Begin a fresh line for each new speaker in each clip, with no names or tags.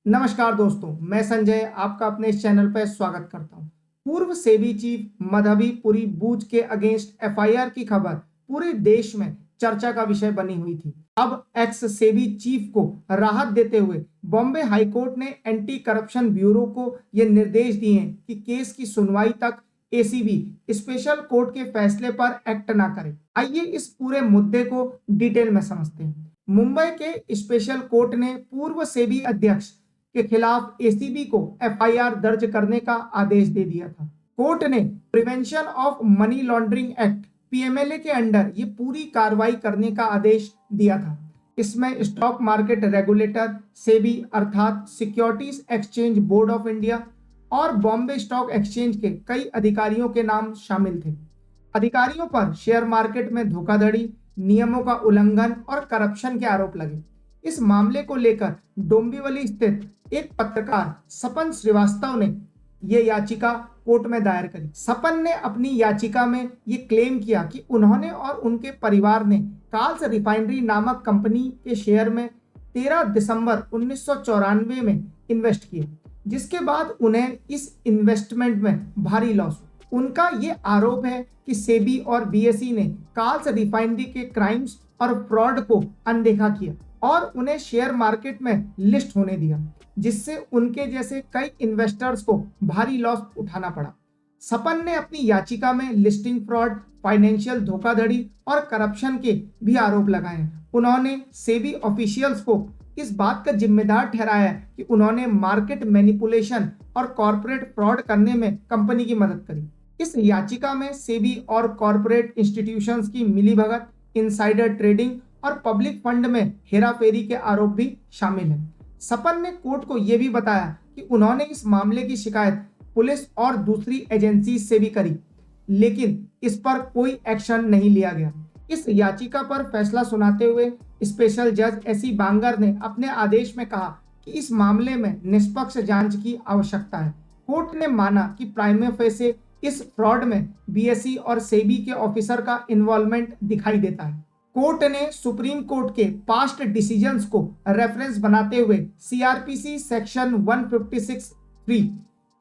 नमस्कार दोस्तों, मैं संजय आपका अपने इस चैनल पर स्वागत करता हूं। पूर्व सेबी चीफ मधवी पुरी बूच के अगेंस्ट एफआईआर की खबर पूरे देश में चर्चा का विषय बनी हुई थी। अब एक्स सेबी चीफ को राहत देते हुए बॉम्बे हाईकोर्ट ने एंटी करप्शन ब्यूरो को यह निर्देश दिए कि केस की सुनवाई तक एसीबी स्पेशल कोर्ट के फैसले पर एक्ट ना करे। आइए इस पूरे मुद्दे को डिटेल में समझते हैं। मुंबई के स्पेशल कोर्ट ने पूर्व सेबी अध्यक्ष के खिलाफ एसीबी को एफआईआर दर्ज करने का आदेश दे दिया था। कोर्ट ने prevention of money laundering act PMLA के अंडर ये पूरी कार्रवाई करने का आदेश दिया था। इसमें स्टॉक मार्केट रेगुलेटर सेबी अर्थात securities exchange board of India और बॉम्बे स्टॉक एक्सचेंज के कई अधिकारियों के नाम शामिल थे। अधिकारियों पर शेयर मार्केट में धोखाधड़ी, नियमों का उल्लंघन और करप्शन के आरोप लगे। इस मामले को लेकर डोंबिवली स्थित एक पत्रकार सपन श्रीवास्तव ने यह याचिका कोर्ट में दायर करी। सपन ने अपनी याचिका में ये क्लेम किया कि उन्होंने और उनके परिवार ने कार्ल्स रिफाइनरी नामक कंपनी के शेयर में 13 दिसंबर 1994 में इन्वेस्ट किए, जिसके बाद उन्हें इस इन्वेस्टमेंट में भारी लॉस हुआ। उनका ये आरोप है कि सेबी और बीएसई ने कार्ल्स रिफाइनरी के क्राइम्स और फ्रॉड को अनदेखा किया और उन्हें शेयर मार्केट में लिस्ट होने दिया, जिससे उनके जैसे कई इन्वेस्टर्स को भारी लॉस उठाना पड़ा। सपन ने अपनी याचिका में लिस्टिंग फ्रॉड, फाइनेंशियल धोखाधड़ी और करप्शन के भी आरोप लगाए हैं। उन्होंने सेबी ऑफिशियल्स को इस बात का जिम्मेदार ठहराया कि उन्होंने मार्केट मैनिपुलेशन और कॉर्पोरेट फ्रॉड करने में कंपनी की मदद करी। इस याचिका में सेबी और कॉर्पोरेट इंस्टीट्यूशंस की मिलीभगत, इनसाइडर ट्रेडिंग और पब्लिक फंड में हेराफेरी के आरोप भी शामिल हैं। सपन ने कोर्ट को यह भी बताया कि उन्होंने इस मामले की शिकायत पुलिस और दूसरी एजेंसी से भी करी, लेकिन इस पर कोई एक्शन नहीं लिया गया। इस याचिका पर फैसला सुनाते हुए स्पेशल जज एसी बांगर ने अपने आदेश में कहा कि इस मामले में निष्पक्ष जांच की आवश्यकता है। कोर्ट ने माना कि प्राइमे फेसे इस फ्रॉड में बीएसई और सेबी के ऑफिसर का इन्वॉल्वमेंट दिखाई देता है। कोर्ट ने सुप्रीम कोर्ट के पास्ट डिसीजंस को रेफरेंस बनाते हुए सीआरपीसी सेक्शन 156(3)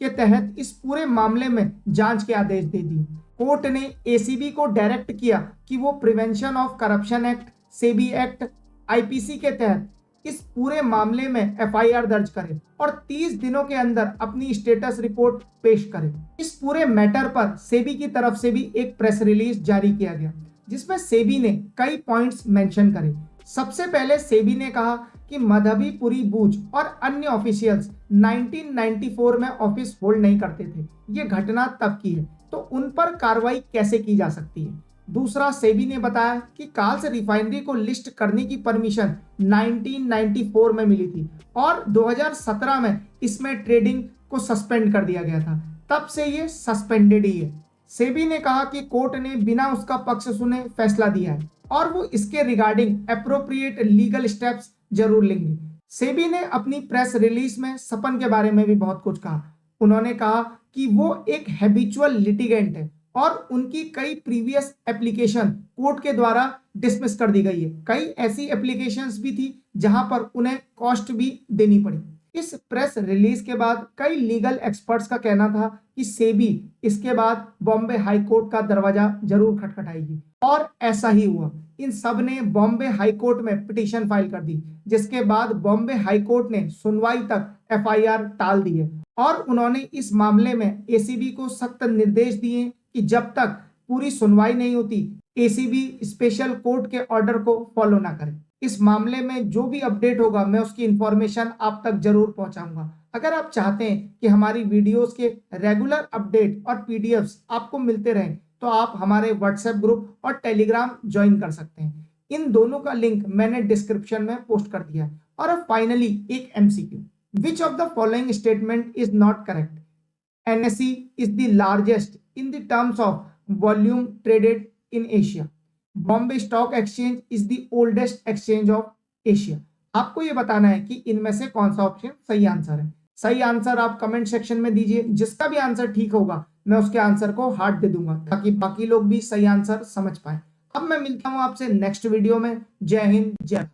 के तहत इस पूरे मामले में जांच के आदेश दे दिए। कोर्ट ने एसीबी को डायरेक्ट किया कि वो prevention of corruption act, SEBI act, IPC के तहत इस पूरे मामले में एफआईआर दर्ज करे और 30 दिनों के अंदर अपनी स्टेटस रिपोर्ट पेश करे। इस पूरे मैटर पर सेबी की तरफ से भी एक प्रेस रिलीज जारी किया गया, जिसमें सेबी ने कई पॉइंट्स मेंशन करे। सबसे पहले सेबी ने कहा कि मधवी पुरी बूच और अन्य ऑफिशियल्स 1994 में ऑफिस होल्ड नहीं करते थे। ये घटना तब की है, तो उन पर कार्रवाई कैसे की जा सकती है। दूसरा, सेबी ने बताया कि कार्ल्स रिफाइनरी को लिस्ट करने की परमिशन 1994 में मिली थी और 2017 में इसमें ट्रेडिंग को सस्पेंड कर दिया गया था। तब से ये सस्पेंडेड ही है। सेबी ने कहा कि कोर्ट ने बिना उसका पक्ष सुने फैसला दिया है और वो इसके रिगार्डिंग एप्रोप्रिएट लीगल स्टेप्स जरूर लेंगे। सेबी ने अपनी प्रेस रिलीज में सपन के बारे में भी बहुत कुछ कहा। उन्होंने कहा कि वो एक हैबिचुअल लिटिगेंट है और उनकी कई प्रीवियस एप्लीकेशन कोर्ट के द्वारा डिसमिस कर दी गई है। कई ऐसी एप्लीकेशंस भी थी जहां पर उन्हें कॉस्ट भी देनी पड़ी। इस प्रेस रिलीज के बाद कई लीगल एक्सपर्ट्स का कहना था कि सेबी इसके बाद बॉम्बे हाई कोर्ट का दरवाजा जरूर खटखटाएगी और ऐसा ही हुआ। इन सब ने बॉम्बे हाई कोर्ट में पिटीशन फाइल कर दी, जिसके बाद बॉम्बे हाई कोर्ट ने सुनवाई तक एफआईआर टाल दी है और उन्होंने इस मामले में एसीबी को सख्त निर्देश दिए कि जब तक पूरी सुनवाई नहीं होती एसीबी स्पेशल कोर्ट के ऑर्डर को फॉलो ना करे। इस मामले में जो भी अपडेट होगा मैं उसकी इंफॉर्मेशन आप तक जरूर पहुंचाऊंगा। अगर आप चाहते हैं कि हमारी वीडियोस के रेगुलर अपडेट और पीडीएफ्स आपको मिलते रहें तो आप हमारे व्हाट्सएप ग्रुप और टेलीग्राम ज्वाइन कर सकते हैं। इन दोनों का लिंक मैंने डिस्क्रिप्शन में पोस्ट कर दिया है। और अब फाइनली एक MCQ, which of the following statement is not correct? NSE is the largest in the terms of volume traded in Asia. Bombay Stock Exchange is the oldest exchange of Asia. आपको ये बताना है कि इनमें से कौन सा ऑप्शन सही आंसर है। सही आंसर आप कमेंट सेक्शन में दीजिए। जिसका भी आंसर ठीक होगा मैं उसके आंसर को हार्ट दे दूंगा ताकि बाकी लोग भी सही आंसर समझ पाए। अब मैं मिलता हूं आपसे नेक्स्ट वीडियो में। जय हिंद, जय भारत।